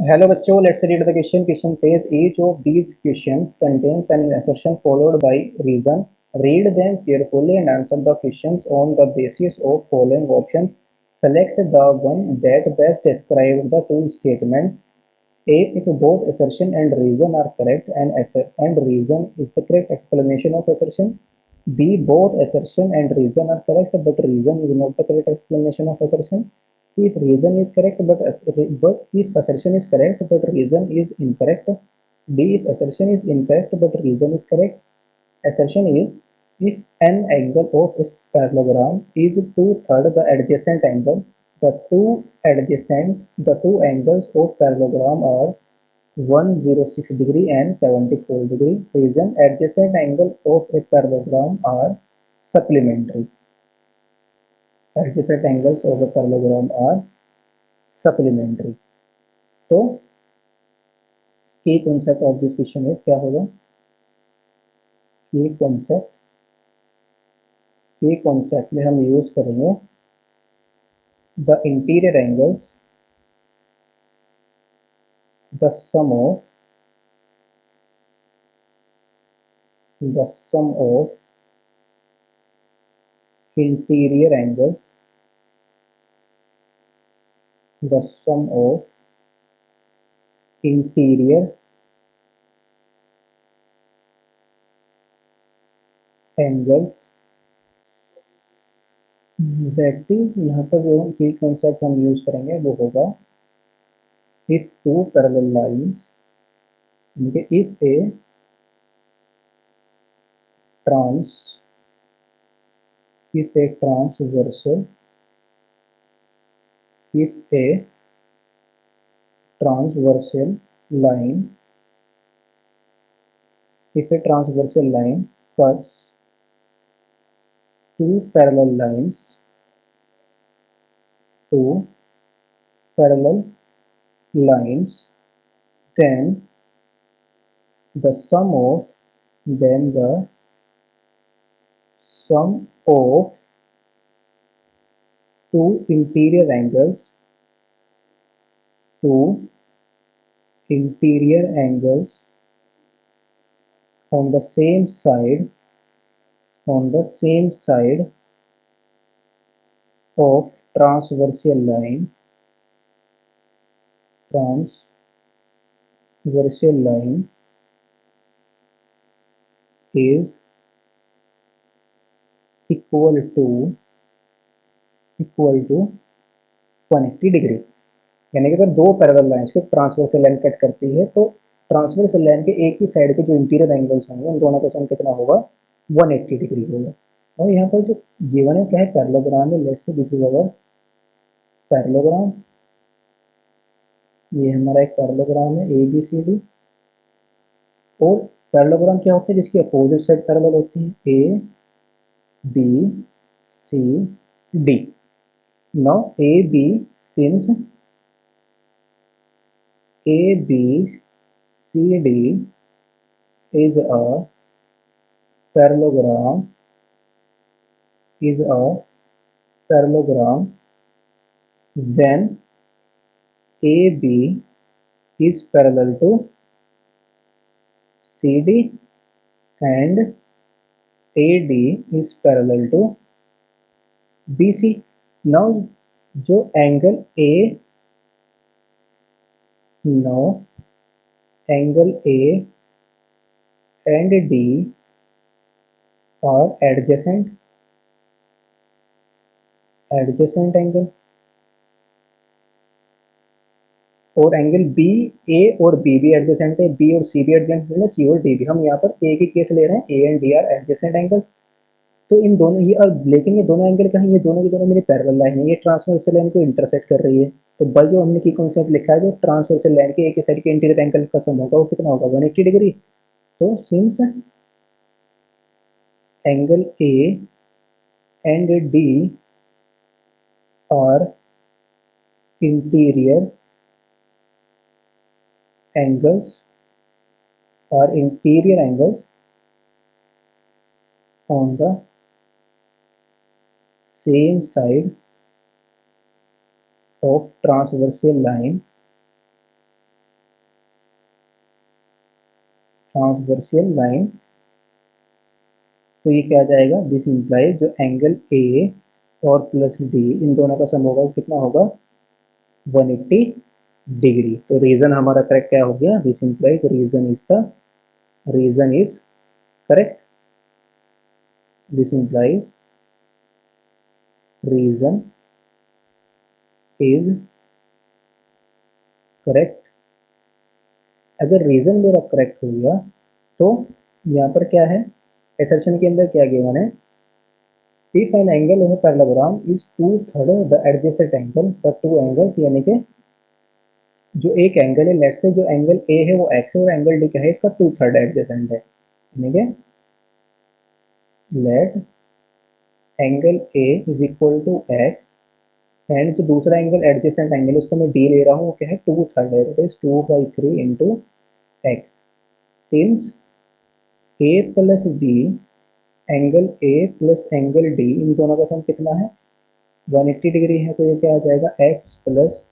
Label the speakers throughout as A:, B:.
A: Hello बच्चों, let's read the question. Question says each of these questions contains an assertion followed by reason. Read them carefully and answer the questions on the basis of following options. Select the one that best describes the two statements. A. If both assertion and reason are correct and reason is the correct explanation of assertion. B. Both assertion and reason are correct but reason is not the correct explanation of assertion. C. If reason is correct but if assertion is correct but reason is incorrect. D. If assertion is incorrect but reason is correct. Assertion is if an angle of a parallelogram is two-thirds the adjacent angle, the two angles of parallelogram are 106 degree and 74 degree. Reason adjacent angle of a parallelogram are supplementary. Adjacent angles of a parallelogram are supplementary. तो की concept of this question is क्या होगा? की concept में हम use करेंगे the interior angles, the sum of the sum of interior angles, the sum of interior angles, that is यहाँ पर जो की कॉन्सेप्ट हम यूज करेंगे वो होगा if two parallel lines, if a trans if a transversal if a transversal line if a transversal line cuts two parallel lines, two parallel lines, then the sum of then the sum of two interior angles, two interior angles on the same side of transversal line is equal to 180 degree. यानी कि अगर दो parallel lines को transversal line cut करती है तो transversal line के एक ही साइड के जो इंटीरियर एंगल्स होंगे उन दोनों का सम कितना होगा? 180 डिग्री होगा। और यहाँ पर जो गिवन है क्या है? पैरेललोग्राम है। Let's say this is our parallelogram. ये हमारा एक पैरेललोग्राम है ए बी सी डी। और पैरेललोग्राम क्या होता है? जिसकी अपोजिट साइड पैरेलल होती है, A B C D. Now A B since A B C D is a parallelogram then AB is parallel to CD and AD is parallel to BC. Now जो angle A now angle A and D are adjacent angle, और angle B ए और B भी adjacent है, B और सी भी adjacent है, सी और D भी। हम यहाँ पर ए की केस ले रहे हैं, ए and D are adjacent angle. तो इन दोनों ये और लेकिन ये दोनों एंगल कहीं, ये दोनों की दोनों मेरी पैरेलल लाइन है, ये ट्रांसवर्सल लाइन को इंटरसेक्ट कर रही है। तो बल जो हमने की कॉन्सेप्ट लिखा है, जो ट्रांसवर्सल लाइन के एक ही साइड के इंटीरियर एंगल का सम होगा वो कितना होगा? 180 डिग्री। तो since angle A and D are interior angles on the same side of transversal line transversal line, तो ये क्या आ जाएगा, दिस इंप्लाइज जो एंगल ए और प्लस डी इन दोनों का सम होगा कितना होगा 180 डिग्री। तो रीजन हमारा करेक्ट क्या हो गया, this implies reason is correct, this implies reason is correct. अगर रीजन मेरा करेक्ट हो गया तो यहाँ पर क्या है, assertion के अंदर क्या गिवन है, if an angle of parallelogram is two third the adjacent angle the two angles, यानी कि जो एक एंगल है, लेट से जो एंगल ए है वो एक्स है और एंगल डी क्या है इसका टू थर्ड एडजेसेंट है, यानी कि let angle A is equal to X and जो दूसरा एंगल एडजेसेंट एंगल उसको मैं डी ले रहा हूँ वो क्या है टू थर्ड है, that is 2/3 into X. Since A plus B, angle A plus angle D इन दोनों का सम कितना है 180 डिग्री है, तो ये क्या आ जाएगा x plus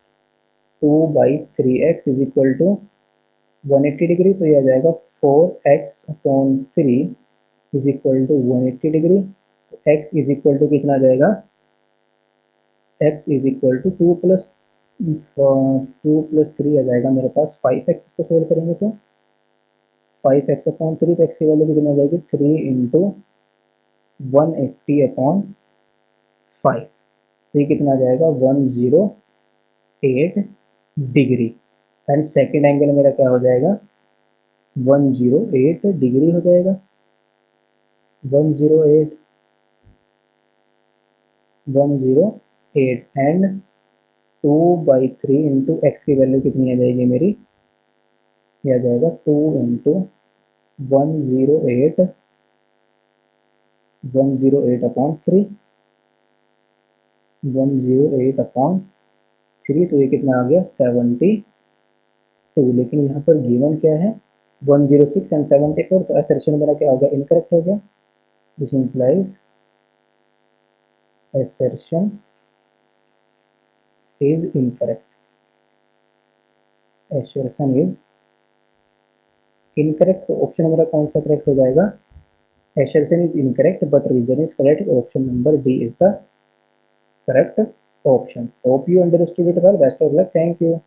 A: 2/3 X is equal to 180 degree, तो ये आ जाएगा 4x/3 is equal to 180 degree. तो x इज इक्वल टू कितना आ जाएगा, x is equal to 2 plus 3 आ जाएगा मेरे पास 5x, इसको सोल्व करेंगे तो 5x/3, तो x की वैल्यू कितनी आ जाएगी 3 इंटू 180/5, तो ये कितना आ जाएगा 108 डिग्री। एंड सेकेंड एंगल मेरा क्या हो जाएगा 108 डिग्री हो जाएगा, 108 एंड 2/3 इंटू एक्स की वैल्यू कितनी आ जाएगी मेरी, ये आ जाएगा 2 इंटू 108 108/3 108/3, तो ये कितना आ गया 72। लेकिन यहाँ पर गिवन क्या है 106 एंड 74, तो असर्शन मेरा क्या हो गया इनकरेक्ट हो गया, this implies assertion is incorrect, assertion is incorrect, तो ऑप्शन नंबर कौन सा करेक्ट हो जाएगा, assertion is incorrect but reason is correct, option number D is the correct option. Hope you understood it well, best of luck, thank you.